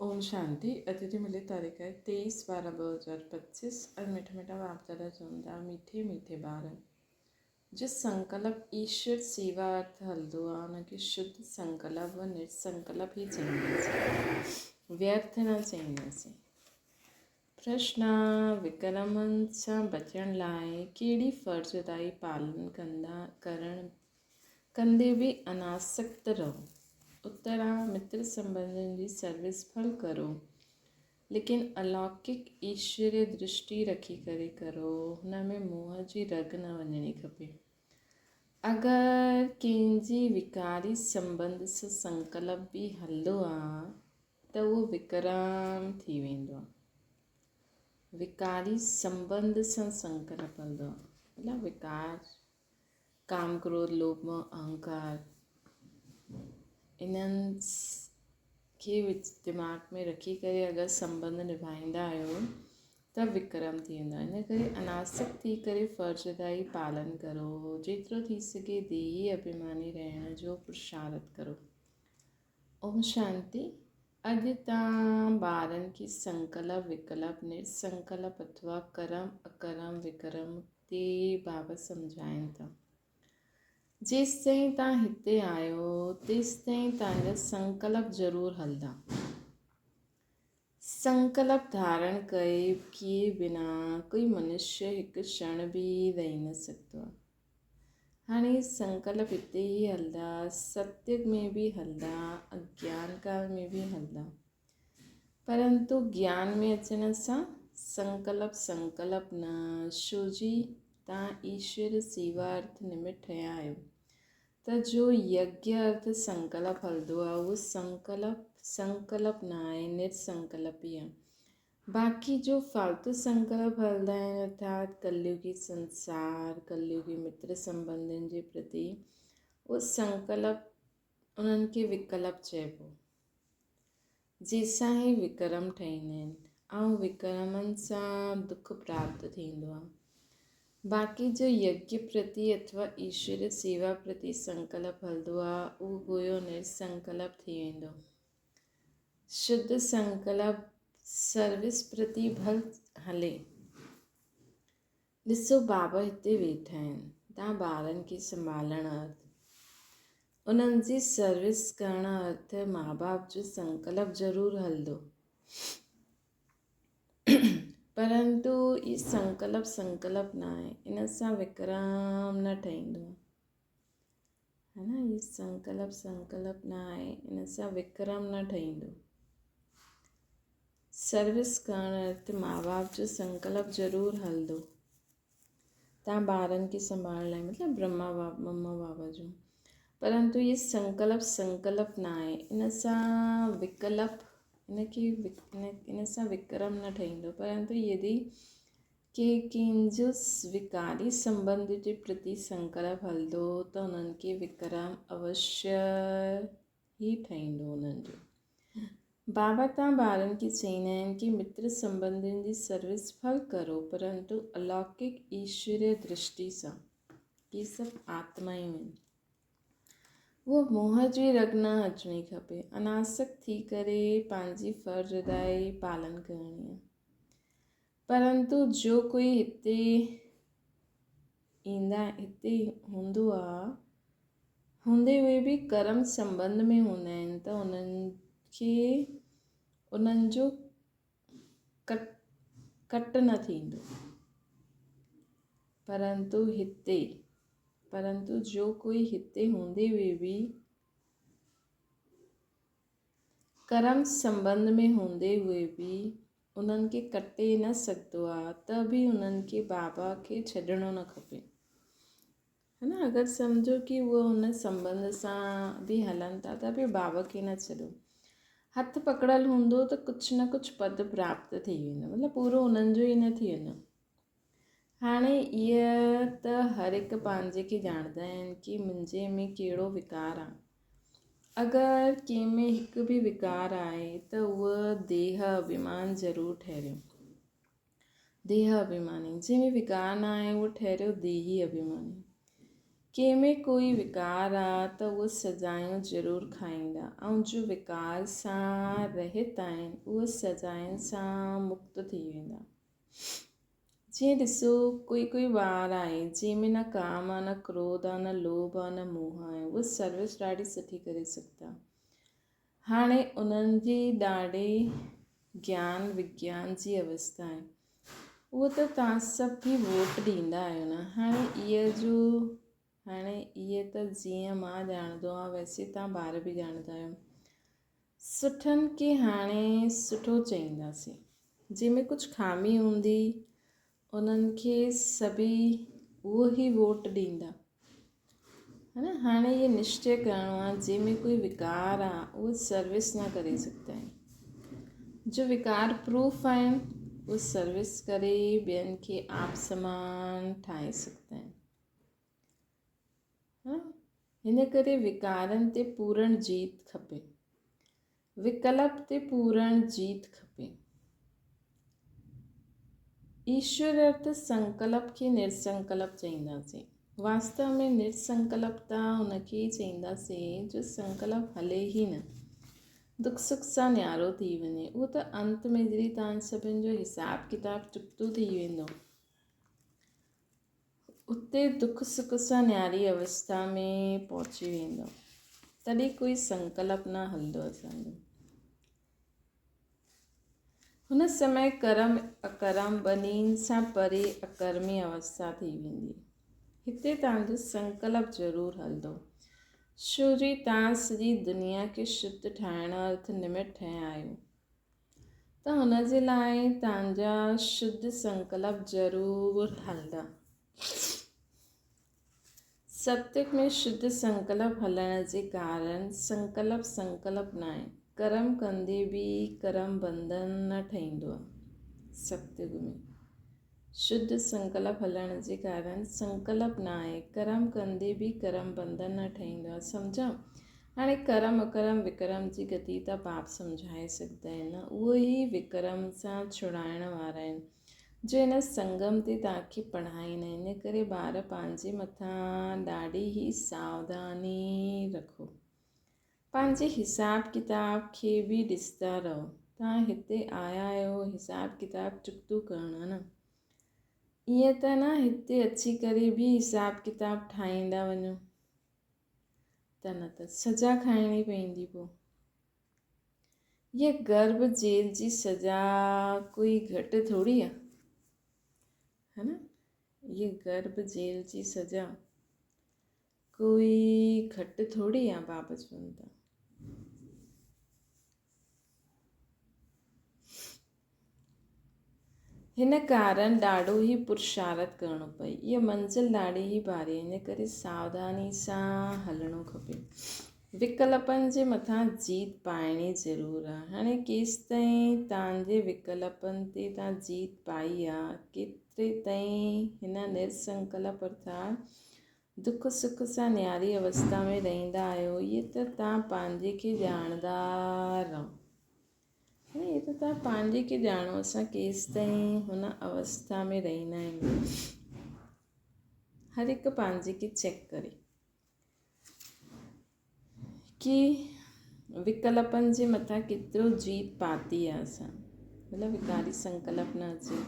ओम शांति। अतिथि मिली तारीख है 23/12/2025। और मीठा मीठा बाप दादा चुंदा मीठे मीठे बार जो संकल्प ईश्वर सेवा अर्थ हल्दुआ न कि शुद्ध संकल्प व निसंकल्प ही चाहिए से व्यर्थ न चाहिए से। प्रश्न विक्रमन सां बचण लाइ कहिड़ी फर्ज़दाई पालन कंदे भी अनासक्त रहो। उत्तरा मित्र संबंधन जी सर्विस फल करो, लेकिन अलौकिक ईश्वरीय दृष्टि रखी करे करो। हुन में मोह जी रग न वञणी खपे। अगरि कंहिंजी विकारी संबंध सां संकल्प बि हलंदो आहे त उहो विकराम थी वेंदो आहे। विकारी संबंध सां संकल्प हलंदो आहे मतिलबु विकार, काम, क्रोध, लोभ, मोह, अहंकार, इन्हनि खे दिमाग़ में रखी करे अगरि संबंध निभाईंदा आहियो त विक्रम थी वेंदो आहे। इन करे अनासक्त थी करे फर्ज़दाई पालन करो। जेतिरो थी सघे देही अभिमानी रहण जो पुरुषार्थ करो। ओम शांति। अॼु तव्हां ॿारनि खे संकल्प विकल्प निसंकल्प अथवा करम अकरम विक्रम ते बाबा सम्झाइनि था। जेसि ताईं तव्हां हिते आहियो तेसि ताईं तव्हांजा संकल्प ज़रूरु हलंदा। संकल्प धारण किए बिना कोई मनुष्य हिकु क्षण बि रही न सघंदो आहे। हाणे संकल्प हिते ई हलंदा, सत्य में बि हलंदा, अज्ञान काल में बि हलंदा, परंतु ज्ञान में अचण सां संकल्प न। छो जी तव्हां ईश्वर सेवा अर्थ निमित्त ठहिया आहियो त जो यज्ञ अर्थ संकल्प हलंदो आहे उहो संकल्प न आहे, निसंकल्प ई आहे। बाक़ी जो फालतू संकल्प हलंदा आहिनि अर्थात कलयुगी संसार, कलयुगी मित्र संबंधनि जे प्रति, उहो संकल्प उन्हनि खे विकल्प चइबो, जंहिंसां ई विक्रम ठहींदा आहिनि ऐं विक्रमनि सां दुख प्राप्त थींदो आहे। बाक़ी जो यज्ञ प्रति अथवा ईश्वर सेवा प्रति संकल्प हलंदो आहे उहो गोयो निसंकल्प थी वेंदो। शुद्ध संकल्प सर्विस प्रति भल हले। ॾिसो बाबा हिते वेठा आहिनि, तव्हां ॿारनि खे संभालण अर्थ, उन्हनि जी सर्विस करण अर्थ माउ बाप जो संकल्प ज़रूरु हलंदो, परंतु ई संकल्प न आहे। इन सां विक्रम न ठहींदो है ना। ये संकल्प न आहे, इन सां विक्रम न ठहींदो। सर्विस करण अर्थ माउ बाप जो संकल्प ज़रूरु हलंदो। तव्हां ॿारनि खे संभालण लाइ मतिलबु मम्मा बाबा जो, परंतु ये संकल्प न आहे। इन सां इन सां विक्रम न ठहींदो। परंतु यदि कंहिंजो विकारी संबंध जे प्रति संकल्प हलंदो त उन्हनि खे विक्रम अवश्य ई ठहींदो उन्हनि जो। बाबा तव्हां ॿारनि खे चईंदा आहिनि कि मित्र संबंधनि जी सर्विस फल करो, परंतु अलौकिक ईश्वरीय दृष्टि सां। ये सभु आत्मायूं आहिनि, वो मोह जी रग न अचणी खपे। अनासक्त थी करे पंहिंजी फर्ज़दाई पालन करणी आहे। परंतु जो कोई हिते हूंदो आहे, हूंदे हुए बि कर्म संबंध में हूंदा आहिनि त उन्हनि जो कट न थींदो। परंतु जो कोई हिते हूंदे हुए बि कर्म संबंध में हूंदे हुए बि उन्हनि खे कटे न सघंदो आहे त बि उन्हनि खे बाबा खे छॾणो न खपे, है ना। अगरि सम्झो कि उहो हुन संबंध सां बि हलनि था त बि बाबा खे न छॾो। हथु पकड़ल हूंदो त कुझु न कुझु पद प्राप्त थी वेंदो, मतिलबु पूरो उन्हनि जो ई न थी वेंदो। हाणे इहा त हर हिकु पंहिंजे खे ॼाणंदा आहिनि कि मुंहिंजे में कहिड़ो विकार आहे। अगरि कंहिं में हिकु बि विकार आहे त उहा देह अभिमान ज़रूरु ठहिरियो। देह अभिमानी, जंहिंमें विकार न आहे उहो ठहिरियो देही अभिमानी। कंहिंमें कोई विकार आहे त उहे सजायूं ज़रूरु खाईंदा, ऐं जो विकार सां रहित आहिनि उहे सजायुनि सां मुक्त थी वेंदा। जीअं ॾिसो, कोई ॿार आहे जंहिंमें न काम आहे, न क्रोध आहे, न लोभ आहे, न मोह आहे, उहे सर्विस ॾाढी सुठी करे सघंदा। हाणे उन्हनि जी ॾाढी ज्ञान विज्ञान जी अवस्था आहे, उहो त तव्हां सभु बि वोट ॾींदा आहियो न। हाणे इहे त जीअं मां ॼाणंदो आहे वैसे तव्हां ॿार बि ॼाणंदा आहियो। सुठनि खे हाणे सुठो चईंदासीं, जंहिंमें कुझु खामी हूंदी उन्हनि खे सभी उहो ई वोट ॾींदा, है न। हाणे इहो निश्चय करिणो आहे, जंहिंमें कोई विकार आहे उहे सर्विस न करे सघंदा आहिनि। जो विकार प्रूफ आहिनि उहे सर्विस करे ॿियनि खे आप समान ठाहे सघंदा आहिनि। हिन करे विकारनि ते पूर्ण जीत खपे, विकल्प ते पूर्ण जीत खपे। ईश्वर अर्थ संकल्प खे निर्संकल्प चईंदासीं। वास्तव में निर्संकल्पता हुनखे ई चईंदासीं जो संकल्प हले ई न, दुख सुख सां न्यारो थी वञे। उहो त अंत में जॾहिं तव्हां सभिनि जो हिसाब किताब चुक्तो थी वेंदो, उते दुख सुख सां न्यारी अवस्था में पहुची वेंदो, तॾहिं कोई संकल्प न हलंदो असांजो। हुन समय कर्म अकर्म ॿिन्हिनि सां परे अकर्मी अवस्था थी वेंदी। हिते तव्हांजो संकल्प ज़रूरु हलंदो, छो जो तव्हां सॼी दुनिया खे शुद्ध ठाहिण अर्थ निमित ठहिया आहियो, त हुन जे लाइ तव्हांजा शुद्ध संकल्प ज़रूरु हलंदा। सत्युग में शुद्ध संकल्प हलण जे कारण संकल्प न आहे। कर्म कंदे बि कर्म बंधन न ठहींदो आहे। सत्युग में शुद्ध संकल्प हलण जे कारण संकल्प न आहे, कर्म कंदे बि कर्म बंधन न ठहींदो आहे। सम्झो हाणे कर्म अकर्म विक्रम जी गति त पाप सम्झाए सघंदा आहिनि, उहे ई विक्रम सां छुड़ाइण वारा आहिनि, जो हिन संगम ते तव्हांखे पढ़ाईंदा आहिनि। इन करे ॿार पंहिंजे मथां ॾाढी ई सावधानी रखो, पंहिंजे हिसाब किताब खे बि ॾिसंदा रहो। तव्हां हिते आया आहियो हिसाब किताब चुक्तो करणु, न ईअं त न हिते अची करे बि हिसाब किताब ठाहींदा वञो, त न त सज़ा खाइणी पवंदी। पोइ हीअ गर्भ जेल जी सज़ा कोई घटि थोरी आहे, है न। ये गर्भ जेल जी सज़ा कोई घटि थोरी आहे बाबा चवनि था। हिन कारण ॾाढो ई पुरुषार्थ करिणो पई, इहा मंज़िल ॾाढी ई भारी, इन करे सावधानी सां हलणो खपे। विकल्पनि जे मथां जीत पाइणी ज़रूरु आहे। हाणे केसि ताईं तव्हांजे विकल्पनि ते तव्हां जीत पाई आहे, केतिरे ताईं हिन निर्संकल्प अर्थात दुख सुख सां न्यारी अवस्था में रहंदा आहियो, इहे त तव्हां पंहिंजे खे ॼाणंदा रहो। इहे त तव्हां पंहिंजे खे ॼाणो असां केसि ताईं हुन अवस्था में रहंदा आहियूं। हर हिकु पंहिंजे खे चेक करे कि विकल्पनि जे मथां केतिरो जीत पाती आहे असां, मतिलबु विकारी संकल्प न अचे।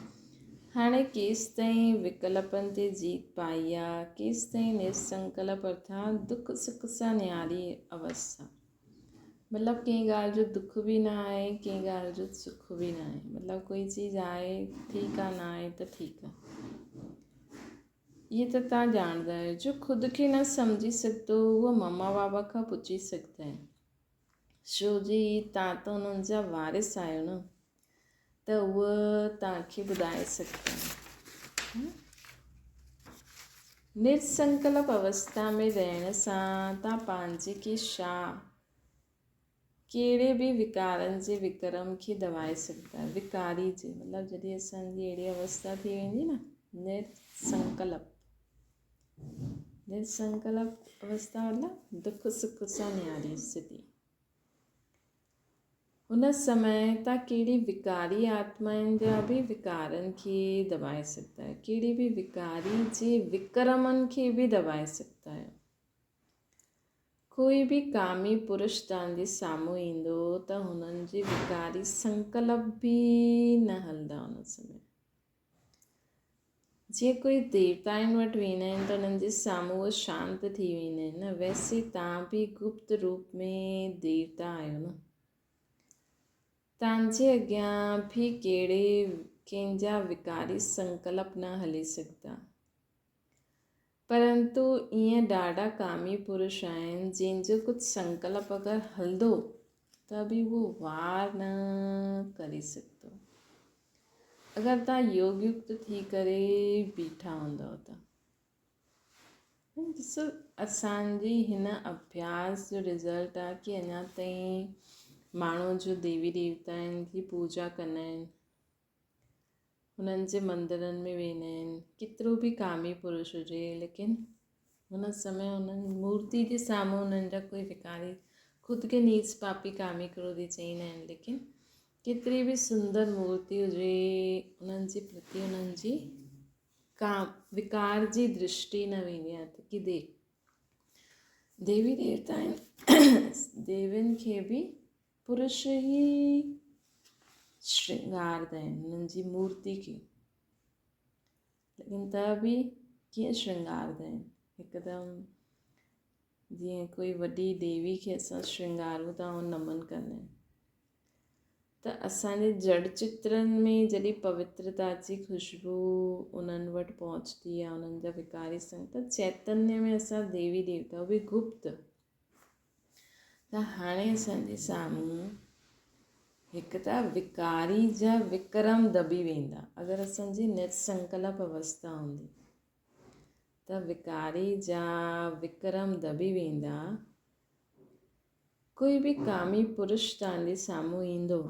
हाणे केसि ताईं विकल्पनि ते जीत पाई आहे, केसि ताईं निर्संकल्प अर्थात दुख सुख सां न्यारी अवस्था, मतिलबु कंहिं ॻाल्हि जो दुख बि न आहे, कंहिं ॻाल्हि जो सुख बि न आहे। मतिलबु कोई चीज़ आहे ठीकु आहे, न आहे त ठीकु आहे। इहे त तव्हां ॼाणंदा आहियो। जो ख़ुदि खे न सम्झी सघंदो उहो मम्मा बाबा खां पुछी सघंदा आहिनि, छो जी तव्हां त उन्हनि जा वारिस आहियो न, त उहा तव्हांखे ॿुधाए सघंदा आहिनि। निर्संकल्प अवस्था में रहण सां तव्हां पंहिंजे खे कहिड़े बि विकारनि जे विक्रम खे दबाए सघंदा आहियो। विकारी जे मतिलबु जॾहिं असांजी अहिड़ी अवस्था थी वेंदी न निर्संकल्प अवस्था मतिलबु दुख सुख सां न्यारी स्थिति। हुन समय तव्हां कहिड़ी विकारी आत्माउनि जा बि विकारनि खे दॿाए सघंदा आहियो, कहिड़ी बि विकारी जे विक्रमनि खे बि दॿाए सघंदा आहियो। कोई बि कामी पुरुष तव्हांजे साम्हूं ईंदो त हुननि जे विकारी संकल्प बि न हलंदा हुन समय। जीअं कोई देवताउनि वटि वेंदा आहिनि त उन्हनि जे साम्हूं उहे शांत थी वेंदा आहिनि न, वैसे तव्हां बि गुप्त रूप में देवता आहियो न। तव्हांजे अॻियां बि कंहिंजा विकारी संकल्प न हली सघंदा, परंतु ईअं ॾाढा कामी पुरुष आहिनि जंहिंजो कुझु संकल्प अगरि हलंदो त बि उहो वार न करे सघंदो, अगरि तव्हां योग युक्त थी करे बीठा हूंदव त। ॾिसो, असांजी हिन अभ्यास जो रिज़ल्ट आहे कि अञा ताईं माण्हू जो देवी देवताउनि जी पूजा कंदा आहिनि, हुननि जे मंदरनि में वेंदा आहिनि, केतिरो बि कामी पुरुष हुजे, लेकिन हुन समय हुननि मूर्ति जे साम्हूं हुननि जा कोई विकारी ख़ुदि खे नीच पापी कामी क्रोधी चईंदा आहिनि, लेकिन केतिरी बि सुंदर मूर्ति हुजे उन्हनि जे प्रति उन्हनि जी विकार जी दृष्टि न वेंदी आहे त कि देवी देवता आहिनि, देवियुनि खे बि पुरुष ई श्रृंगारदा आहिनि उन्हनि जी मूर्ति खे, लेकिन त बि कीअं श्रृंगारदा आहिनि, हिकदमि जीअं कोई वॾी देवी खे असां श्रृंगारूं था ऐं नमन कंदा आहिनि। त असांजे जड़ चित्रनि में जॾहिं पवित्रता जी ख़ुशबू उन्हनि वटि पहुचंदी आहे, उन्हनि जा विकारी संग त चैतन्य में असां देवी देवता बि गुप्त। त हाणे असांजे साम्हूं हिकु त विकारी जा विक्रम दॿी वेंदा, अगरि असांजी निर्संकल्प अवस्था हूंदी त विकारी जा विक्रम दॿी वेंदा। कोई बि कामी पुरुष तव्हांजे साम्हूं ईंदो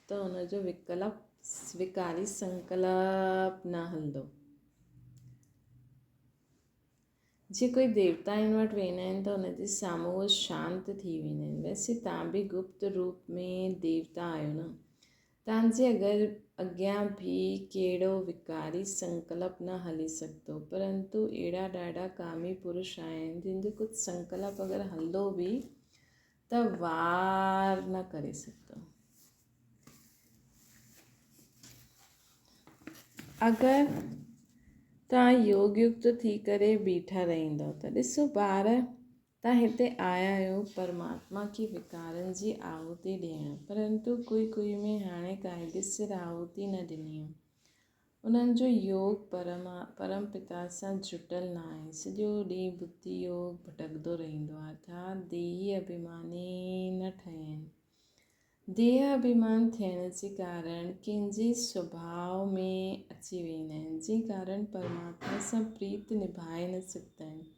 त हुनजो विकारी संकल्प न हलंदो। जीअं कोई देवताउनि वटि वेंदा आहिनि त हुनजे साम्हूं उहे शांत थी वेंदा आहिनि, वैसे तव्हां बि गुप्त रूप में देवता आहियो न, तव्हांजे अॻियां बि कहिड़ो विकारी संकल्प न हली सघंदो, परंतु अहिड़ा ॾाढा कामी पुरुष आहिनि जंहिंजो कुझु संकल्प अगरि हलंदो बि त वार न करे सघंदो। अगरि तव्हां योग युक्त थी करे बीठा रहंदव त ॾिसो ॿार, तव्हां हिते आया आहियो परमात्मा खे विकारनि जी आहुति ॾियणु, परंतु कोई में हाणे क़ाइदे सिर आहुति न ॾिनी, उन्हनि जो योग परम पिता सां जुटियल न आहे, सॼो ॾींहुं बुद्धि योग भटकंदो रहंदो आहे, अर्थात देही अभिमानी न ठहिया आहिनि। देह अभिमान थियण जे कारण कंहिंजे स्वभाव में अची वेंदा आहिनि, जंहिं कारण परमात्मा सां प्रीत निभाए न सघंदा आहिनि,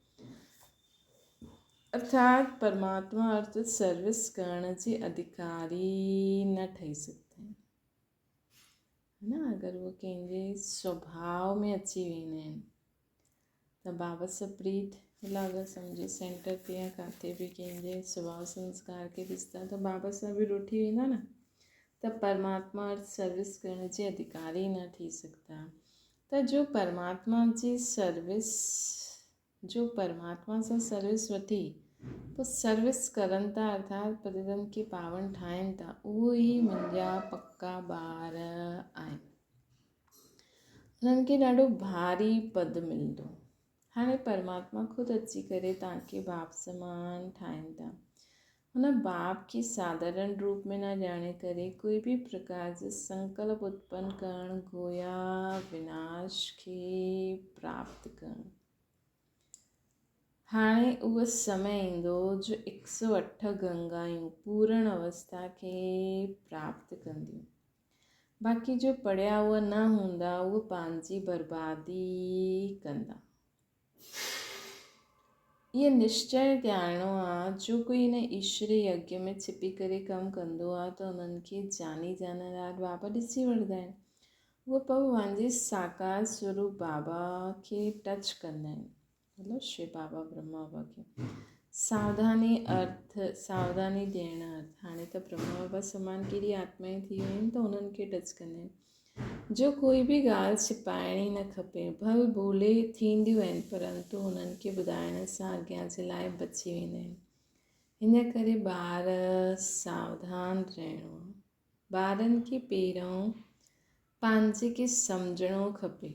अर्थात परमात्मा अर्थ सर्विस करण जे अधिकारी न ठही सघंदा आहिनि, है न। अगरि उहो कंहिंजे स्वभाव में अची वेंदा आहिनि त बाबा सां प्रीत अगरि सम्झो सेंटर ते या किथे बि कंहिंजे स्वभाव संस्कार खे ॾिसंदा त बाबा सां बि रुठी वेंदा न, त परमात्मा सर्विस करण जे अधिकारी न थी सघंदा। त जो परमात्मा सां सर्विस वठी पोइ सर्विस करनि था, अर्थात पतितनि खे पावन ठाहिनि था, उहो ई मुंहिंजा पक्का ॿार आहिनि। उन्हनि खे ॾाढो भारी पद मिलंदो। हाणे परमात्मा ख़ुदि अची करे तव्हांखे बाप समान ठाहिनि था, हुन बाप खे साधारण रूप में न ॼाणे करे कोई बि प्रकार जो संकल्प उत्पन्न करणु, गोया विनाश खे प्राप्त करणु। हाणे उहो समय ईंदो जो 108 गंगायूं पूर्ण अवस्था खे प्राप्त कंदियूं, बाक़ी जो पढ़िया उहे न हूंदा उहे पंहिंजी बर्बादी कंदा। ये निश्चय ॼाणणो आहे, जो कोई हिन ईश्वरी यज्ञ में छिपी करे कमु कंदो आहे त उन्हनि खे जानी जानदार बाबा ॾिसी वठंदा आहिनि, उहे पंहिंजे साकार स्वरूप बाबा खे टच कंदा आहिनि, मतिलबु शिव बाबा ब्रह्मा बाबा खे। सावधानी अर्थ सावधानी ॾियण अर्थ हाणे त ब्रह्मा बाबा समान कहिड़ी आत्माएं थी वियूं आहिनि त उन्हनि खे टच कंदा आहिनि। जो कोई बि ॻाल्हि छिपाइणी न खपे, भल भूले थींदियूं आहिनि परंतु उन्हनि खे ॿुधाइण सां अॻियां जे लाइ बची वेंदा आहिनि। हिन करे ॿार सावधान रहणो आहे। ॿारनि खे पहिरों पंहिंजे खे सम्झणो खपे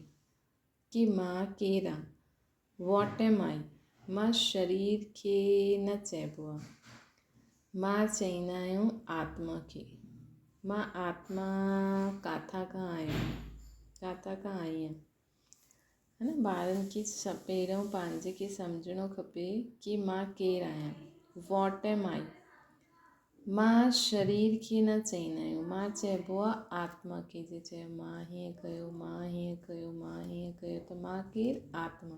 कि मां केरु आहे, वॉट एम आई। मां शरीर खे न चइबो आहे, मां चईंदा आहियूं आत्मा खे। मां आत्मा किथां खां आहियां, किथां खां आई आहियां, है न। ॿारनि खे पहिरों पंहिंजे खे सम्झणो खपे कि मां केरु आहियां, वॉट एम आई। मां शरीर खे न चईंदा आहियूं, मां चइबो आहे आत्मा खे। जे चयो मां हीअं कयो, मां हीअं कयो, मां हीअं कयो, त मां केरु, आत्मा।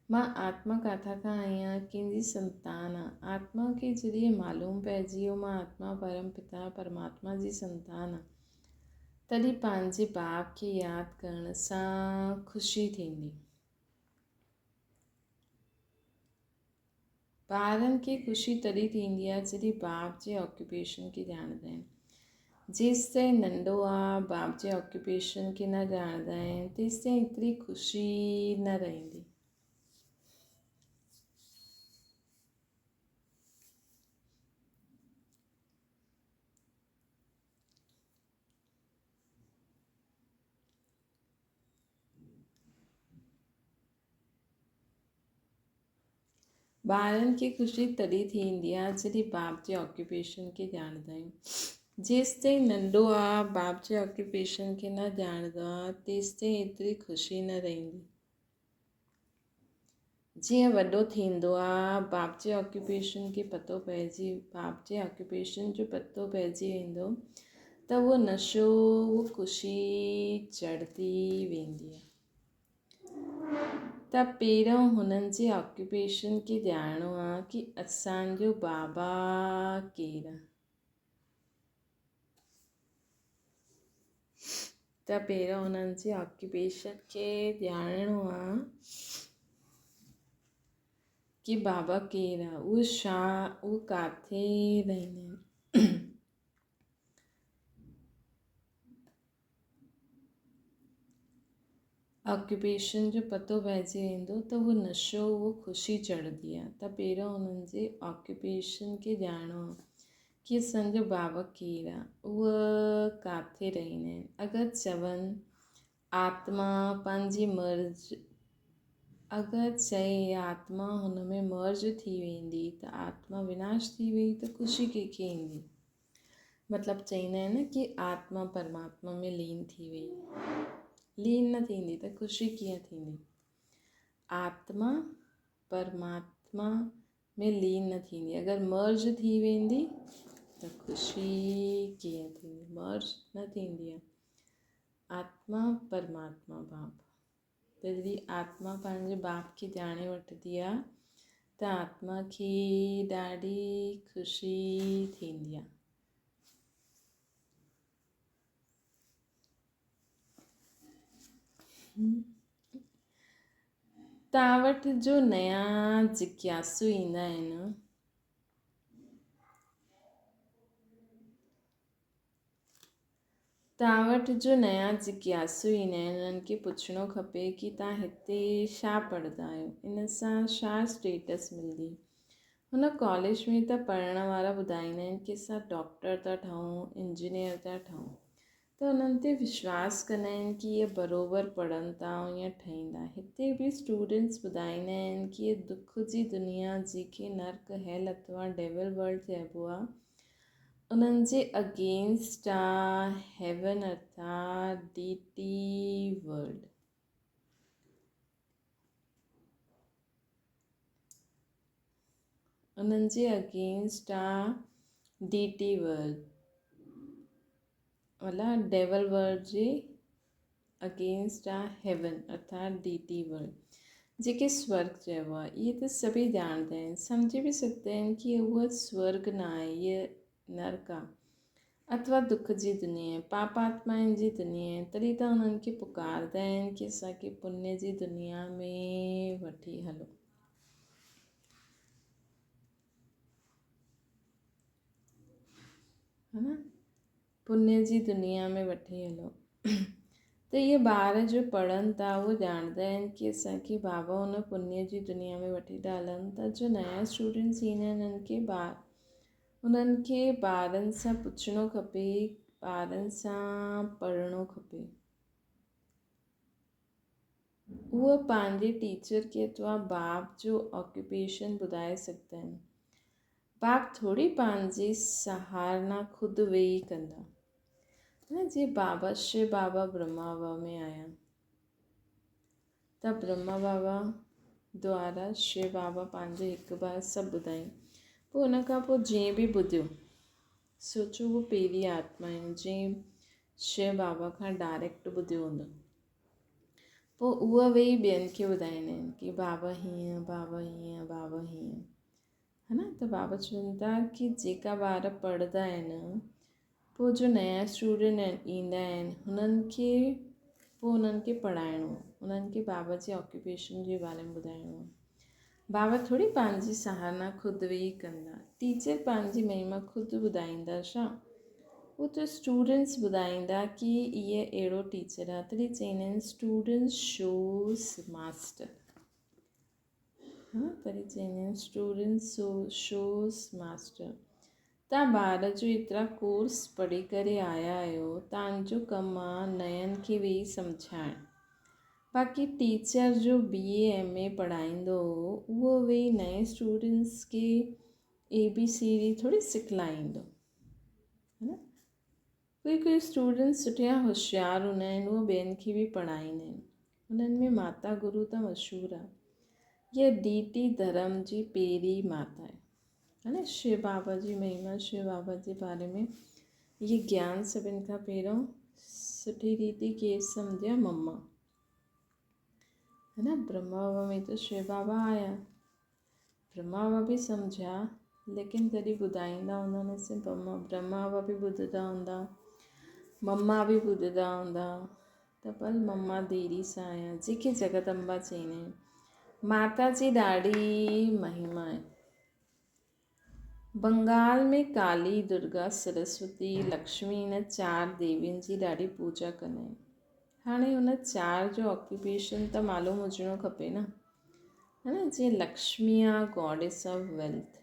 मां आत्मा किथां खां आई आहियां, कंहिंजी संतान आहे। आत्मा खे जॾहिं मालूम पइजी वियो मां आत्मा परम पिता परमात्मा जी संतान आहे, तॾहिं पंहिंजे बाप खे यादि करण सां ख़ुशी थींदी। ॿारनि खे ख़ुशी तॾहिं थींदी आहे जॾहिं बाप जे ऑक्यूपेशन खे ॼाणंदा आहिनि। जेसि ताईं नंढो आहे बाप जे ऑक्यूपेशन खे न ॼाणंदा आहिनि तेसि ताईं एतिरी ख़ुशी न रहंदी। ॿारनि खे ख़ुशी तॾहिं थींदी आहे जॾहिं बाप जे ऑक्यूपेशन खे ॼाणंदा आहियूं। जेसि ताईं नंढो आहे बाप जे ऑक्यूपेशन खे न ॼाणंदो आहे तेसि ताईं एतिरी ख़ुशी न रहंदी। जीअं वॾो थींदो आहे बाप जे ऑक्यूपेशन खे पतो पइजी बाप जे ऑक्यूपेशन जो पतो पइजी वेंदो त उहो नशो, उहो ख़ुशी चढ़ंदी वेंदी आहे। त पहिरों हुननि जे ऑक्यूपेशन खे ॼाणणो आहे कि असांजो बाबा केरु आहे। त पहिरों हुननि जे ऑक्यूपेशन खे ॼाणणो आहे कि बाबा केरु आहे, उहो छा, उहो किथे रहंदा आहिनि। ऑक्यूपेशन जो पतो पइजी वेंदो त उहो नशो, उहो ख़ुशी चढ़ंदी आहे। त पहिरों हुननि जे ऑक्यूपेशन खे ॼाणणो आहे कि असांजो बाबा केरु आहे, उहा किथे रहंदा आहिनि। अगरि चवनि आत्मा पंहिंजी मर्ज़, अगरि चए आत्मा हुन में मर्ज थी वेंदी त आत्मा विनाश थी वई त ख़ुशी कंहिंखे ईंदी। मतिलबु चईंदा आहिनि न कि आत्मा परमात्मा में लीन थी वई, लीन न थींदी त ख़ुशी कीअं थींदी। आत्मा परमात्मा में लीन न थींदी, अगरि मर्ज थी वेंदी त ख़ुशी कीअं थींदी, मर्ज न थींदी आहे। आत्मा परमात्मा बाप, त जॾहिं आत्मा पंहिंजे बाप खे ॼाणे वठंदी आहे त आत्मा खे ॾाढी ख़ुशी थींदी आहे। तव्हां वटि जो नया जिज्ञासु ईंदा आहिनि, तव्हां वटि जो नया जिज्ञासु ईंदा आहिनि उन्हनि खे पुछणो खपे कि तव्हां हिते छा पढ़ंदा आहियो, इन सां छा स्टेटस मिलंदी। हुन कॉलेज में त पढ़ण वारा ॿुधाईंदा आहिनि कि असां डॉक्टर था ठहूं, इंजीनियर था ठहूं, त उन्हनि ते विश्वास कंदा आहिनि कि इहे बराबरि पढ़नि था ऐं ईअं ठहींदा। हिते बि स्टूडेंट्स ॿुधाईंदा आहिनि कि इहे दुख जी दुनिया जंहिंखे नर्क हेल अथवा डेविल वर्ल्ड चइबो आहे, उन्हनि जे अगेंस्ट आहे हेवन अर्थात डीटी वर्ल्ड। उन्हनि जे अगेंस्ट आहे डीटी वर्ल्ड, मतिलबु डेविल वर्ल्ड जे अगेंस्ट आहे हेवन अर्थात डीटी वर्ल्ड, जेके स्वर्ग चइबो आहे। इहे त सभई ॼाणंदा आहिनि, सम्झी बि सघंदा आहिनि कि उहा स्वर्ग न आहे, इहा नर्क आहे अथवा दुख जी दुनिया आहे, पापात्माउनि जी दुनिया आहे। तॾहिं त उन्हनि खे पुकारंदा आहिनि कि असांखे पुण्य जी दुनिया में वठी हलो। है न, पुण्य जी दुनिया में वठी हलो। त इहे ॿार जो पढ़नि था उहे ॼाणंदा आहिनि कि असांखे बाबा हुन पुण्य जी दुनिया में वठी था हलनि। त जो नया स्टूडेंट्स ईंदा आहिनि उन्हनि खे ॿारनि सां पुछणो खपे, ॿारनि सां पढ़णो खपे। उहे पंहिंजे टीचर खे अथवा बाप जो ऑक्यूपेशन ॿुधाए सघंदा आहिनि। बाप थोरी पंहिंजी सहारना ख़ुदि वेही कंदा न। जीअं बाबा शिव बाबा ब्रह्मा बाबा में आया त ब्रह्मा बाबा द्वारा शिव बाबा पंहिंजे हिकु बार सभु ॿुधाईं। पोइ हुन खां पोइ जीअं बि ॿुधियो, सोचो उहो पहिरीं आत्मा आहिनि जीअं शिव बाबा खां डायरेक्ट ॿुधियो हूंदो। पोइ उहा वेही ॿियनि खे ॿुधाईंदा आहिनि कि बाबा हीअं, बाबा हीअं, बाबा हीअं, है न। त बाबा चवनि था कि जेका ॿार पढ़ंदा आहिनि, पोइ जो नया स्टूडेंट ईंदा आहिनि उन्हनि खे पढ़ाइणो, उन्हनि खे बाबा जे ऑक्यूपेशन जे बारे में ॿुधाइणो। बाबा थोरी पंहिंजी सहारना ख़ुदि वेही कंदा। टीचर पंहिंजी महिमा ख़ुदि ॿुधाईंदा छा? उहो त स्टूडेंट्स ॿुधाईंदा कि इहे अहिड़ो टीचर आहे। तॾहिं चवंदा आहिनि स्टूडेंट्स शोज़ मास्टर। तॾहिं चवंदा आहिनि स्टूडेंट्स शोज़ मास्टर। तव्हां ॿार जो एतिरा कोर्स पढ़ी करे आया आहियो, तव्हांजो कमु आहे नयनि खे वेही सम्झाइणु। बाक़ी टीचर जो BA MA पढ़ाईंदो उहो वेही नए स्टूडेंट्स खे ABCD थोरी सिखलाईंदो, है न। कोई स्टूडेंट्स सुठा होशियारु हूंदा आहिनि, उहो ॿियनि खे बि पढ़ाईंदा आहिनि। उन्हनि में माता गुरु त मशहूरु आहे। इहा DT धर्म जी पहिरीं माता आहे, है न। शिव बाबा जी महिमा, शिव बाबा जे बारे में इहे ज्ञान सभिनि खां पहिरियों सुठी रीति केरु सम्झिया? मम्मा, है न। ब्रह्मा बाबा में त शिव बाबा आया, ब्रह्मा बाबा बि सम्झिया, लेकिन तॾहिं ॿुधाईंदा हूंदा न से ब्रह्मा बाबा बि ॿुधंदा हूंदा, मम्मा बि ॿुधंदा हूंदा, त पर मम्मा देरी सां आया, जंहिंखे जगदम्बा चवंदा आहिनि। माता जी ॾाढी महिमा आहे। बंगाल में काली, दुर्गा, सरस्वती, लक्ष्मी इन 4 देवियुनि जी ॾाढी पूजा कंदा आहिनि। हाणे हुन 4 जो ऑक्यूपेशन त मालूम हुजणो खपे न, है न। जीअं लक्ष्मी आहे गॉडेस ऑफ वेल्थ,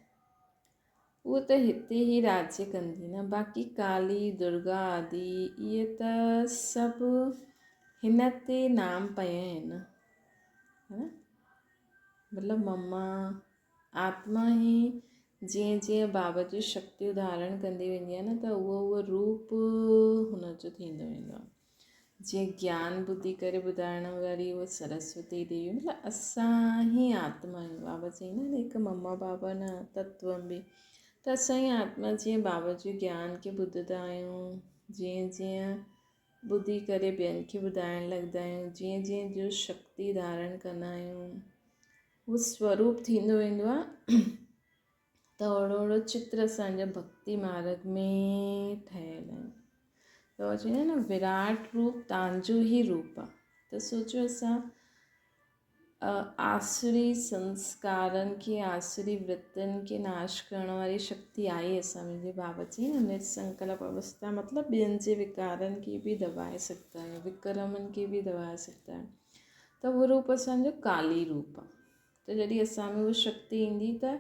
उहो त हिते ई राज्य कंदी न। बाक़ी काली, दुर्गा आदि इहे त सभु हिन ते नाम पिया आहिनि, है न। मतिलबु मम्मा आत्मा ई जीअं जीअं बाबा जी शक्तियूं धारण कंदी वेंदी आहे न, त उहो रूप हुनजो थींदो वेंदो आहे। जीअं ज्ञान ॿुधी करे ॿुधाइण वारी उहा सरस्वती देवी, मतिलबु असां ई आत्मा आहियूं। बाबा चईंदा आहिनि हिकु मम्मा बाबा न तत्व बि, त असांजी आत्मा जीअं बाबा जे ज्ञान खे ॿुधंदा आहियूं, जीअं जीअं ॿुधी करे ॿियनि खे ॿुधाइणु लॻंदा आहियूं, जीअं जीअं जो शक्ति धारण कंदा आहियूं, उहो स्वरूप थींदो वेंदो आहे। त ओड़ो चित्र असांजा भक्ति मार्ग में ठहियलु आहिनि। त चवंदा आहिनि न विराट रूप तव्हांजो ई रूप आहे। त सोचो असां आसुरी संस्कारनि खे, आसुरी वृत्तियुनि खे नाश करण वारी शक्ति आहे असां में। जीअं बाबा चई न निर्संकल्प अवस्था, मतिलबु ॿियनि जे विकारनि खे बि दबाए सघंदा आहियूं, विक्रमनि खे बि दबाए सघंदा आहियूं। त उहो रूप असांजो काली रूप आहे। त जॾहिं असां में उहा शक्ति ईंदी त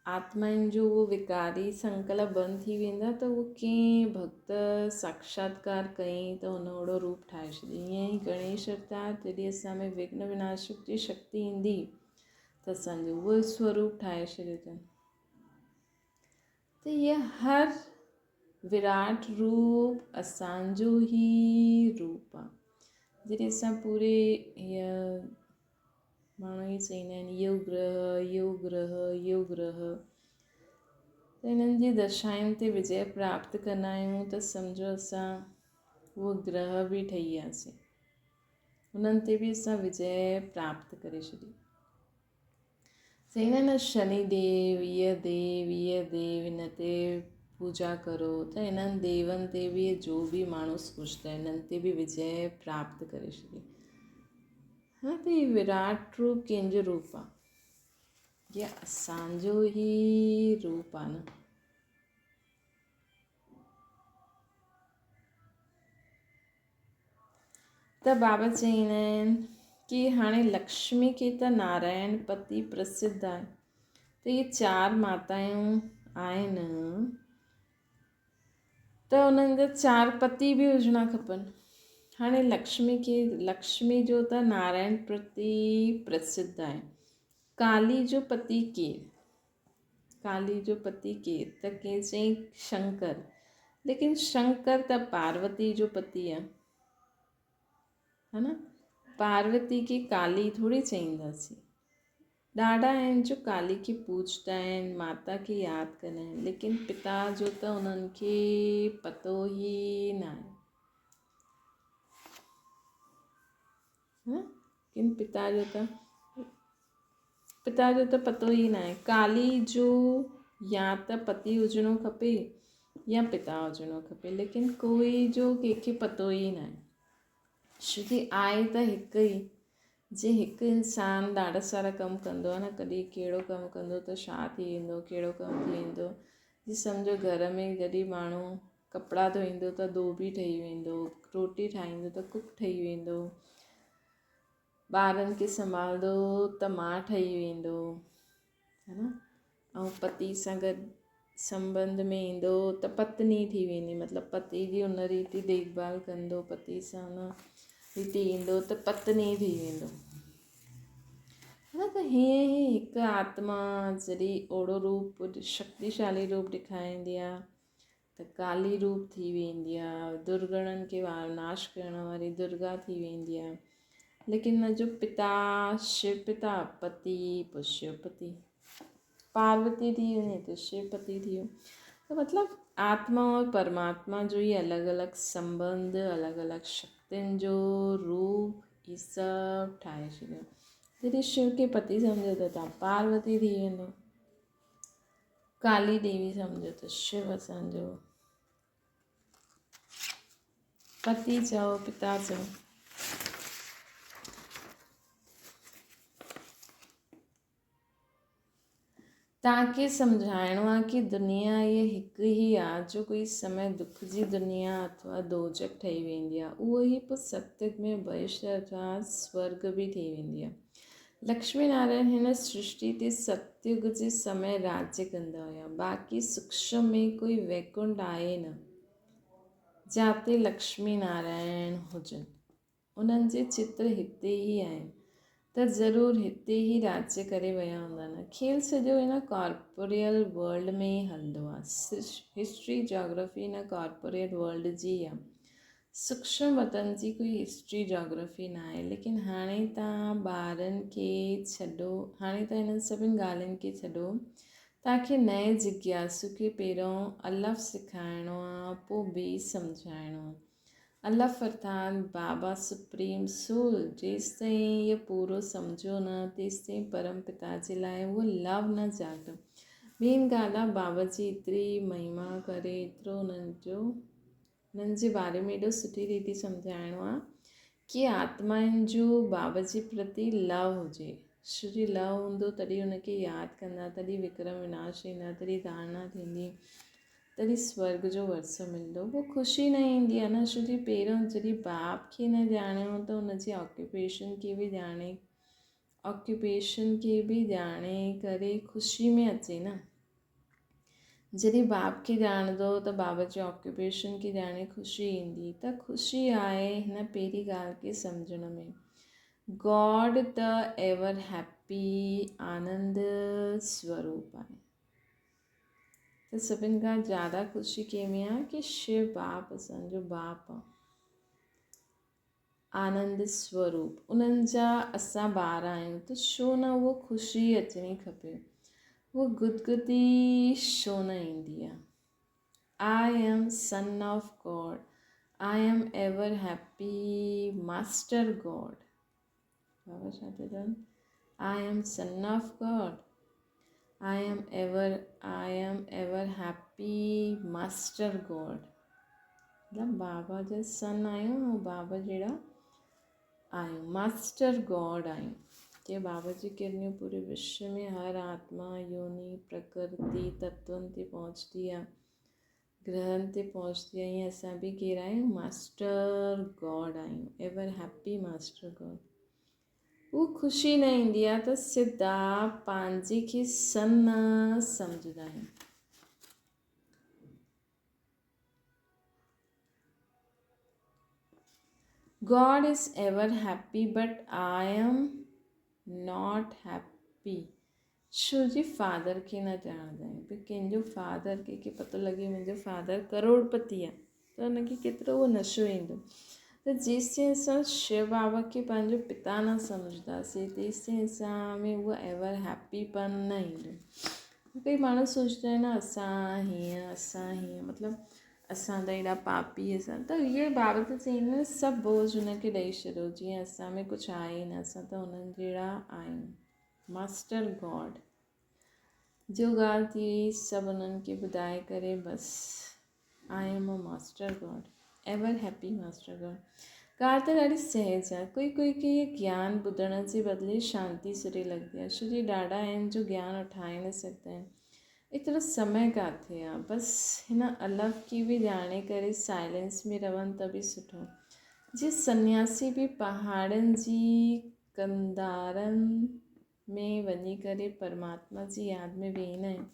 आत्माउनि जो उहो विकारी संकल्प बंदि थी वेंदा। त उहो कंहिं भक्त साक्षात्कार कयईं त हुन ओड़ो रूप ठाहे छॾियईं। ईअं ई गणेश अवतार जॾहिं असां में विघ्न विनाशक जी शक्ति ईंदी त असांजो उहो स्वरूप ठाहे छॾियो अथनि। त इहा हर विराट रूप असांजो ई रूप आहे। जॾहिं असां पूरे हीअ माण्हू ई चवंदा आहिनि यो ग्रह त हिननि जी दशाउनि ते विजय प्राप्त कंदा आहियूं त सम्झो असां उहो ग्रह बि ठही वियासीं, उन्हनि ते बि असां विजय प्राप्त करे छॾी। चवंदा आहिनि न शनिदेव ईअ देव हिन ते पूजा करो, त हिननि देवनि ते बि जो बि माण्हू सोचंदा आहिनि हिननि ते बि विजय प्राप्त करे छॾी। हा, त हीउ विराट रूप कंहिंजो रूप आहे? इहा असांजो ई रूप आहे न। त बाबा चईंदा आहिनि की हाणे लक्ष्मी खे त नारायण पति प्रसिद्ध आहे, त इहे 4 माताऊं आहिनि त उन्हनि जा 4 पति बि हुजणा खपनि। हाणे लक्ष्मी जो त नारायण पति प्रसिद्ध आहे। काली जो पति केरु? काली जो पति केरु? त कंहिं चई शंकर, लेकिन शंकर त पार्वती जो पति आहे, है न। पार्वती खे काली थोड़ी चईंदासीं। ॾाढा आहिनि जो काली खे पूजदा आहिनि, माता खे यादि कंदा आहिनि, लेकिन पिता जो त उन्हनि खे पतो ई न आहे, लेकिन पिता जो त पतो ई न आहे। काली जो या त पति हुजणो खपे या पिता हुजणो खपे, लेकिन कोई जो कंहिंखे पतो ई न आहे। छोकी आहे त हिकु ई। जे हिकु इंसानु ॾाढा सारा कमु कंदो आहे न, कॾहिं कहिड़ो कमु कंदो त छा थी वेंदो, कहिड़ो कमु थी वेंदो। जी सम्झो घर में जॾहिं माण्हू कपिड़ा धोईंदो त धोबी ठही वेंदो, रोटी ठाहींदो त कुक ठही वेंदो, ॿारनि खे संभालंदो त माउ ठही वेंदो, है न। ऐं पति सां गॾु संबंध में ईंदो त पत्नी थी वेंदी, मतिलबु पति जी उन रीति देखभाल कंदो, पति सां उन रीति ईंदो त पत्नी थी वेंदो, है न। त हीअं ई हिकु आत्मा जॾहिं ओड़ो रूप शक्तिशाली रूप ॾेखारींदी आहे त काली रूप थी वेंदी आहे, दुर्गणनि खे नाश करण वारी दुर्गा थी वेंदी आहे। लेकिन न जो पिता शिव पिता, पति पुष्यपति, पार्वती थी वञे त शिवपति थी वियो। त मतिलबु आत्मा और परमात्मा जो ई अलॻि अलॻि संबंध, अलॻि अलॻि शक्तियुनि जो रूप, इहे सभु ठाहे छॾियो। जॾहिं शिव खे पति सम्झो त तव्हां पार्वती थी वेंदो, काली देवी सम्झो त शिव असांजो पति चओ, पिता चओ। तव्हांखे सम्झाइणो आहे की दुनिया इहा हिकु ई आहे, जो कोई समय दुख जी दुनिया अथवा दोजक ठही वेंदी आहे, उहो ई पोइ सतयुग में वैश्य अथवा स्वर्ग बि थी वेंदी आहे। लक्ष्मी नारायण हिन सृष्टि ते सतयुग जे समय राज्य कंदा हुया। बाक़ी सूक्ष्म में कोई वैकुंठ आहे न जाते लक्ष्मी नारायण हुजनि, उन्हनि जे चित्र हिते ई आहिनि, त ज़रूरु हिते ई राज्य करे विया हूंदा न। खेल सॼो हिन कॉर्पोरियल वर्ल्ड में ई हलंदो आहे। हिस्ट्री जोग्राफी हिन कॉर्पोरेट वर्ल्ड जी आहे, सूक्ष्म वतन जी कोई हिस्ट्री जोग्राफी न आहे। लेकिन हाणे तव्हां ॿारनि खे छॾो, हाणे त हिननि सभिनि ॻाल्हियुनि खे छॾो, तव्हांखे नए जिज्ञासु खे पहिरों अलफ़ सेखारिणो आहे, पोइ ॿी सम्झाइणो आहे। अलफ़ अर्थात बाबा सुप्रीम सोल। जेसिताईं इहो पूरो सम्झो न, तेसिताईं परम पिता जे लाइ उहो लव न जाॻो। मेन ॻाल्हि आहे बाबा जी एतिरी महिमा करे, एतिरो उन्हनि जे बारे में एॾो सुठी रीति सम्झाइणो आहे कि आत्माउनि जो बाबा जे प्रति लव हुजे। छोजी लव हूंदो तॾहिं हुनखे यादि कंदा, तॾहिं विक्रम विनाश ईंदा, तॾहिं धारणा थींदी, तॾहिं स्वर्ग जो वरसो मिलंदो। वो ख़ुशी न ईंदी आहे न, छोजी पहिरों जॾहिं बाप खे न ॼाणियो त हुनजी ऑक्यूपेशन खे बि ॼाणे करे ख़ुशी में अचे न। जॾहिं बाप खे ॼाणंदो त बाबा जी ऑक्यूपेशन खे ॼाणे ख़ुशी ईंदी, त ख़ुशी आहे हिन पहिरीं ॻाल्हि खे सम्झण में। गॉड द एवर हैप्पी आनंद स्वरूप आहे। त सभिनि खां ज़्यादा ख़ुशी कंहिंमें आहे कि शिव बाप असांजो बाप आहे, आनंद स्वरूप, उन्हनि जा असां ॿार आहियूं, त छो न उहो ख़ुशी अचणी खपे, वो गुदगुदी छो न ईंदी आहे। I am son of God, I am ever happy master God. बाबा छा था चवनि? I am son of God, I am ever happy master God। मतलब बाबा जा सन आहियूं ऐं बाबा जहिड़ा आहियूं, मास्टर गॉड आहियूं। कि बाबा जी किरनियूं पूरे विश्व में हर आत्मा योनि प्रकृति तत्वनि ते पहुचती आहे। ग्रहनि ते पहुचंदी आहीं। असां बि केरु आहियूं? मास्टर गॉड आहियूं, एवर हैप्पी मास्टर गॉड। उहा ख़ुशी न ईंदी आहे त सिधा पंहिंजे खे सन सम्झंदा आहियूं। God is ever happy, but I am not happy. छो जी फादर खे न ॼाणंदा आहियूं। भई कंहिंजो फादर, कंहिंखे पतो लॻे मुंहिंजो फादर करोड़पति आहे त हुनखे केतिरो उहो नशो ईंदो। त जेसिताईं असां शिव बाबा खे पंहिंजो पिता न सम्झंदासीं तेसिताईं असां में उहा एवर हैप्पीपन न ईंदो। कई माण्हू सोचंदा आहिनि असां हीअं मतिलबु असां त एॾा पापी असां त इहे बाबा त चईंदा आहिनि सभु बोझ हुनखे ॾेई छॾियो, जीअं असां में कुझु आहे ई न, असां त हुननि जहिड़ा आहियूं। मास्टर गॉड जो ॻाल्हि थी सभु उन्हनि खे ॿुधाए करे बसि I am a master God, ever happy master God. ॻाल्हि त ॾाढी सहज आहे। कोई खे इहे ज्ञान ॿुधण जे बदिले शांती सुठी लॻंदी आहे, छो जी ॾाढा आहिनि जो ज्ञान वठाए न सघंदा आहिनि। एतिरो समय किथे आहे? बसि हिन अलॻि की बि ॼाणे करे साइलेंस में रहनि त बि सुठो। जीअं सन्यासी बि पहाड़नि जी कंधारनि में वञी करे परमात्मा जी यादि में वेहींदा आहिनि।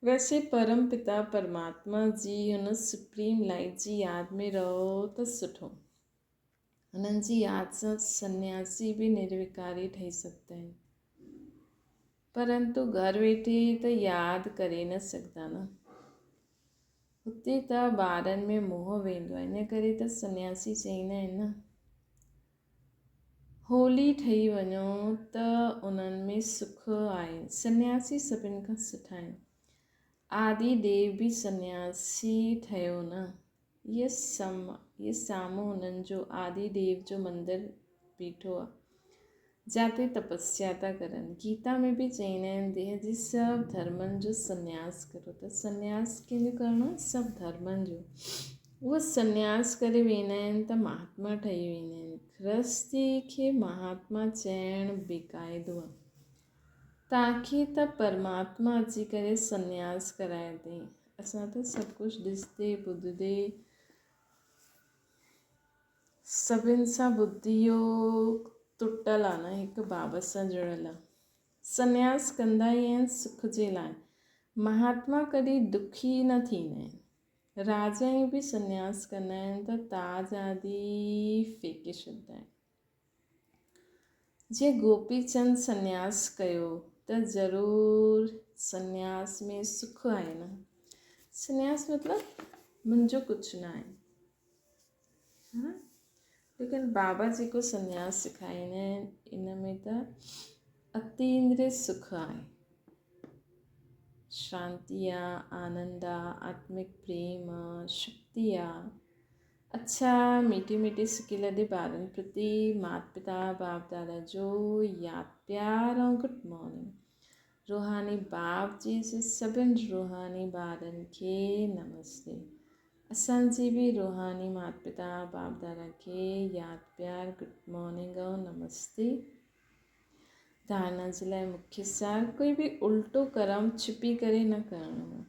वैसे परम पिता परमात्मा जी हुन सुप्रीम लाइट जी यादि में रहो त सुठो। हुननि जी यादि सां सन्यासी बि निर्विकारी ठही सघंदा आहिनि, परंतु घर वेठे त यादि करे न सघंदा न। हुते त ॿारनि में मोह वेंदो आहे, इन करे त सन्यासी चईंदा आहिनि न होली ठही वञो त उन्हनि में सुख आहे। सन्यासी सभिनि खां सुठा आहिनि। आदि देव बि सन्यासी ठहियो न। इहे साम्हूं हुननि जो आदि देव जो मंदरु बीठो आहे जिते तपस्या था करनि। गीता में बि चईंदा आहिनि देह जे सभु धर्मनि जो सन्यास करो। त सन्यास कंहिंजो करिणो आहे? सभु धर्मनि जो। उहे सन्यास करे वेंदा आहिनि त महात्मा ठही वेंदा आहिनि। गृहस्थी खे महात्मा चइणु बेक़ाइदो आहे। तव्हांखे त परमात्मा अची करे सन्यास कराए अथई। असां त सभु कुझु ॾिसंदे ॿुधंदे सभिनि सां बुद्धियो टुटल आहे न, हिकु बाबा सां जुड़ियल आहे। सन्यास कंदा ई आहिनि सुख जे लाइ। महात्मा कॾहिं दुखी न थींदा आहिनि। राजा बि सन्यास कंदा आहिनि त ताज आदि फेंके छॾींदा आहिनि। जे गोपीचंद सन्यास कयो त ज़रूरु सन्यास में सुख आहे न। सन्यास मतिलबु मुंहिंजो कुझु न आहे, हा? लेकिन बाबा जेको सन्यास सेखारींदा आहिनि इन में त अतीन्द्रिय सुख आहे, शांति आहे, आनंद आहे, आत्मिक प्रेम आहे, शक्ति आहे। अच्छा मीठी मीठी सिकी लॾे ॿारनि प्रति माता पिता बाप दादा जो यादि प्यार ऐं गुड मॉर्निंग। रूहानी बाप जी सभिनि रूहानी ॿारनि खे नमस्ते। असांजी बि रूहानी माता पिता बाप दादा खे यादि प्यार गुड मॉर्निंग ऐं नमस्ते। धारणा जे लाइ मुख्य सार कोई बि उल्टो कर्म छिपी करे न करणो आहे।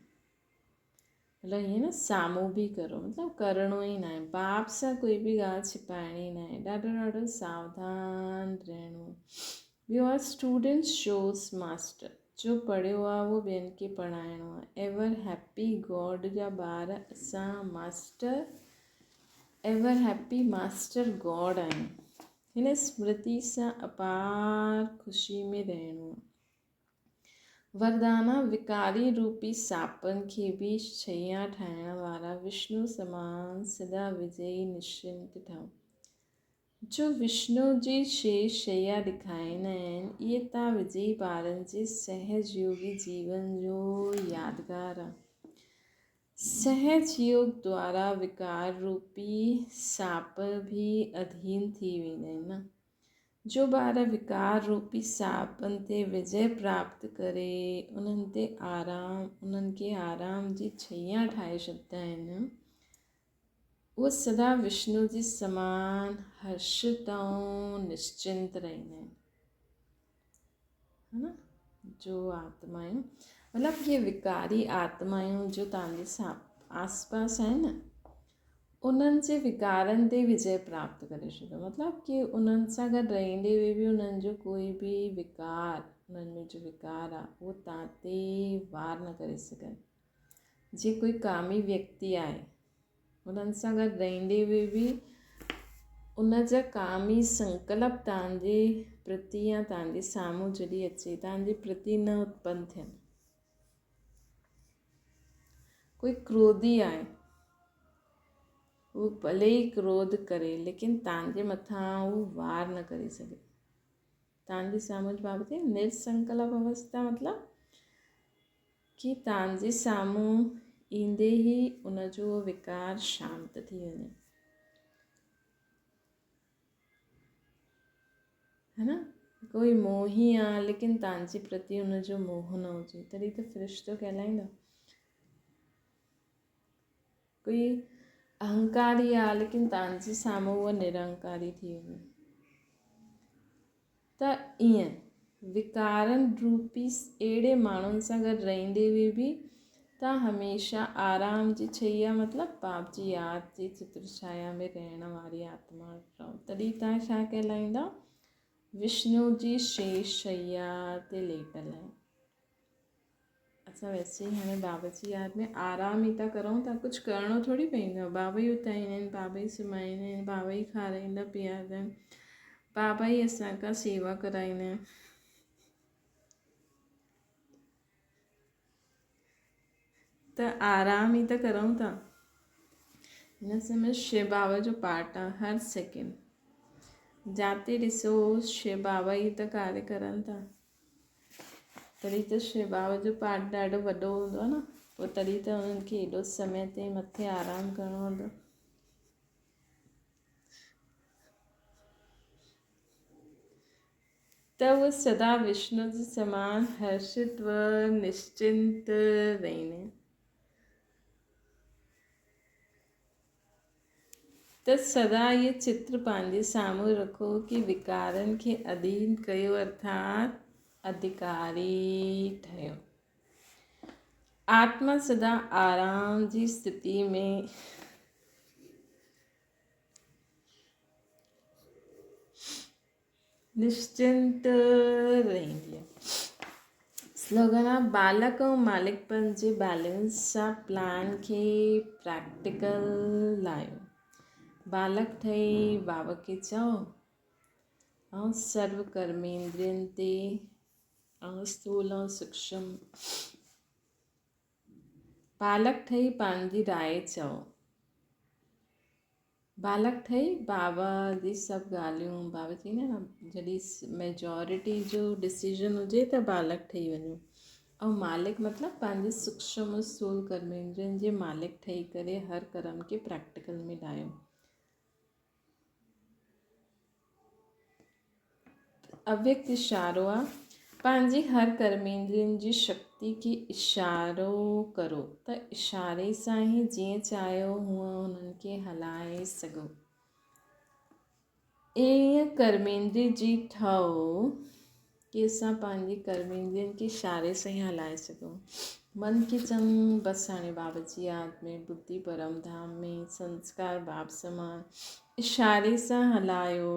मतिलबु हीअं न साम्हूं बि करो, मतिलबु करिणो ई न आहे। बाप सां कोई बि ॻाल्हि छिपाइणी न आहे। ॾाढो सावधान रहणो। ॿियो आहे स्टूडेंट शोस मास्टर। जो पढ़ियो आहे उहो ॿियनि खे पढ़ाइणो आहे। एवर हैप्पी गॉड जा ॿार असां master ever happy master God आहियूं। हिन स्मृति सां अपार ख़ुशी में रहणो आहे। वरदाना विकारी रूपी सापनि खे बि छैया ठाहिण वारा विष्णु समान सदा विजयी निश्चिंत ठहो। जो विष्णु जी शेष शैया ॾेखारींदा आहिनि इहे तव्हां विजयी ॿारनि जे सहज योगी जीवन जो यादगार आहे। सहज योग द्वारा विकार रूपी साप बि अधीन थी वेंदा आहिनि न। जो ॿार विकार रूपी सापनि ते विजय प्राप्त करे उन्हनि खे आराम जी छैया ठाहे छॾींदा आहिनि, उहे सदा विष्णु जी समान हर्षित ऐं निश्चिंत रहंदा आहिनि, है न। जो आत्मायूं मतिलबु इहे विकारी आत्मायूं जो तव्हांजे आसपास आहिनि न, उन्हनि जे विकारनि ते विजय प्राप्त करे छॾियो। मतिलबु कि उन्हनि सां गॾु रहंदे हुए बि उन्हनि जो कोई बि विकार, उन्हनि में जो विकार आहे उहो तव्हां ते वार न करे सघनि। जे कोई कामी व्यक्ति आहे, उन्हनि सां गॾु रहंदे हुए बि उन जा कामी संकल्प तव्हांजे प्रति या तव्हांजे साम्हूं जॾहिं अचे तव्हांजे प्रति न उत्पन्न थियनि। कोई क्रोधी आहे, उहो भले ई क्रोध करे लेकिन तव्हांजे मथां उहो वार न करे सघे। तव्हांजे साम्हूं बाबति निर्संकल्प अवस्था मतिलबु कि तव्हांजे साम्हूं ईंदे ई उनजो विकार शांत थी वञे, है न। कोई मोही आहे लेकिन तव्हांजे प्रति उनजो मोह न हुजे, तॾहिं त फ़रिश्तो कहलाईंदा। कोई अहंकारी आहे लेकिन तव्हांजे साम्हूं उहा निरंकारी थी वञे। त ईअं विकारनि रूपी अहिड़े माण्हुनि सां गॾु रहंदे हुए बि तव्हां हमेशह आराम जी छैया मतिलबु पाप जी यादि जी चित्रछाया में रहण वारी आत्मा रहो। तॾहिं तव्हां छा कहलाईंदा? विष्णु जी शेष शैया ते लेटल आहे। असां वैसे ई हाणे बाबा जी यादि में आराम ई था करूं था, कुझु करिणो थोरी पवंदो आहे। बाबा ई उथाईंदा आहिनि, बाबा ई सुम्हारींदा आहिनि, बाबा ई खाराईंदा पीआरींदा आहिनि, बाबा ई असांखां सेवा कराईंदा आहिनि। त आराम ई त करूं था। हिन समय शिव बाबा जो पाठ आहे हर सेकेंड, जाते ॾिसो शिव बाबा ई त कार्य करनि था। तॾहिं त शिव बाबा जो पाठ ॾाढो वॾो हूंदो आहे न, पोइ तॾहिं त उन्हनि खे एॾो समय ते मथे आराम करिणो हूंदो। त उहे सदा विष्णु जे समान हर्षित व निश्चिंत रहनि। त सदा इहे चित्र पंहिंजे साम्हूं रखो कि विकारनि खे अधीन कयो, अर्थात अधिकारी ठहियो। आत्मा सदा आराम जी स्थिति में निश्चिंत रहंदी आहे। स्लोगन आहे बालक ऐं मालिकपन जे बैलेंस सां प्लान खे प्रैक्टिकल लायो। बालक ठही बाबा खे चओ ऐं सर्व कर्मेंद्रियनि ते ऐं स्थूल ऐं सूक्ष्म बालक ठही पंहिंजी राय चओ। बालक ठही बाबा जी सभु ॻाल्हियूं, बाबा चईंदा न जॾहिं मेजॉरिटी जो डिसीजन हुजे त बालक ठही वञो। ऐं मालिक मतिलबु पंहिंजे सूक्ष्म स्थूल कर्मेंद्रियनि जे मालिक ठही करे हर कर्म खे प्रैक्टिकल में लायो। अव्यक्त इशारो आहे, पंहिंजी हर कर्मेंद्रियनि जी शक्ति खे इशारो करो त इशारे सां ई जीअं चाहियो हूअं हुननि खे हलाए सघो। ईअं कर्मेंद्रिय जी ठहो कि असां पंहिंजी कर्मेंद्रियनि खे इशारे सां ई हलाए सघूं। मन खे चङो बसि हाणे बाबा जी यादि में, बुद्धि परम धाम में, संस्कार बाप समान इशारे सां हलायो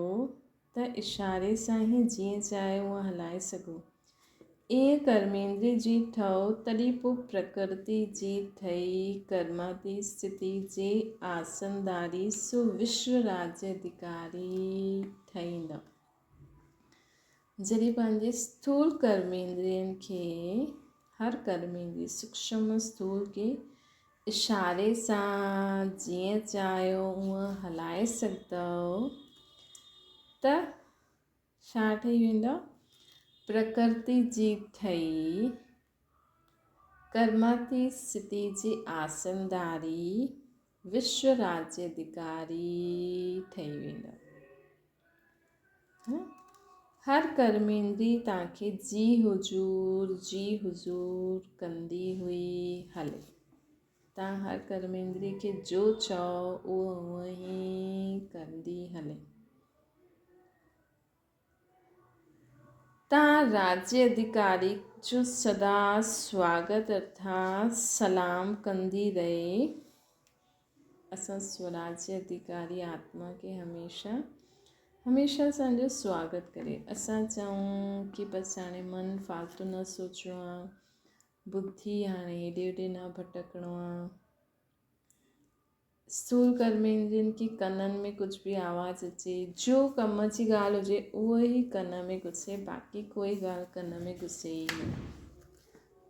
त इशारे सां ई जीअं चाहियो हूअं हलाए सघो। ईअं कर्मेंद्रिय जी ठहो तॾहिं पोइ प्रकृति जी ठही कर्माती स्थिति जे आसनदारी सो विश्व राज्य अधिकारी ठहींदा। जॾहिं पंहिंजे स्थूल कर्मेंद्रियनि खे हर कर्मेंद्रिय सूक्ष्म स्थूल खे इशारे सां जीअं चाहियो हूअं हलाए सघंदव त छा ठही वेंदो? प्रकृति जी ठही कर्माती स्थिति जी आसनदारी विश्व राज्य अधिकारी ठही वेंदा। हर कर्मेंद्री तव्हांखे जी हुजूर कंदी हुई हले। तव्हां हर कर्मेंद्री खे जो चओ उहो हूअं ई कंदी हले। तव्हां राज्य अधिकारी जो सदा स्वागत अर्थात सलाम कंदी रहे। असां स्वराज्य अधिकारी आत्मा के हमेशा असांजो स्वागत करे। असां चऊं कि बसि हाणे मन फालतू न सोचिणो आहे, बुद्धि हाणे हेॾे होॾे न भटकणो आहे। स्थूल कर्मेंद्रियनि की कननि में कुछ भी आवाज़ अचे, जो कम जी ॻाल्हि हुजे उहो ई कन में घुसे, बाक़ी कोई ॻाल्हि कन में घुसे ई न।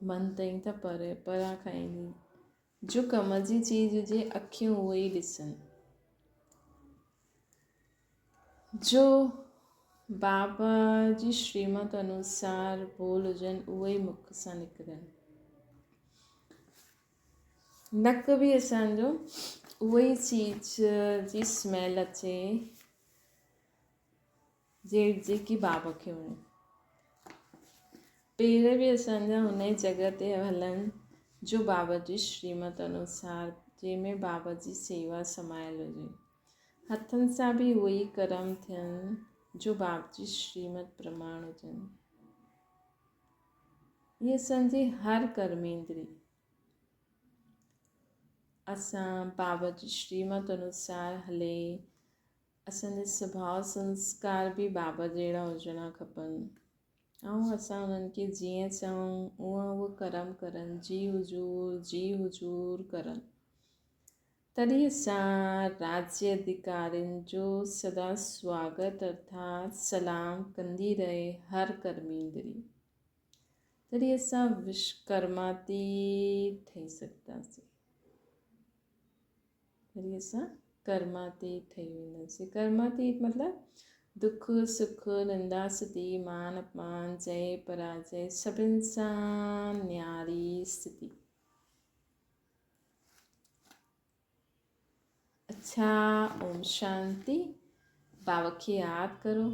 मन ताईं त परां खां ईंदी, जो कम जी चीज़ हुजे अखियूं उहो ई ॾिसनि, जो बाबा जी श्रीमत अनुसार बोल हुजनि उहे ई मुख सां निकिरनि। नक बि असांजो उहो ई चीज़ जी स्मेल अचे जेकी बाबा खे वणे। पेर बि असांजा हुन ई जॻह ते हलनि जो बाबा जी श्रीमत अनुसार, जंहिंमें बाबा जी सेवा समायल हुजे। हथनि सां बि उहे ई कर्म थियनि जो बाबा जी श्रीमत प्रमाण हुजनि। ये असांजी हर कर्मेंद्री असां बाबा जी श्रीमत अनुसार हले। असांजे स्वभाव संस्कार बि बाबा जहिड़ा हुजणा खपनि ऐं असां उन्हनि खे जीअं चऊं उहो कर्म करनि, जी हुजूर करनि। तॾहिं असां राज्य अधिकारियुनि जो सदा स्वागत अर्थात सलाम कंदी रहे हर कर्मेंद्री। तॾहिं असां विश्वकर्मातीत ठही सघंदासीं। तॾहिं असां कर्मातीत ठही वेंदासीं। कर्मातीत मतिलबु दुख सुख निंदा स्तुति मान अपमान जय पराजय सभिनि सां न्यारी स्थिति। अच्छा, ओम शांति। बाबा खे यादि करो।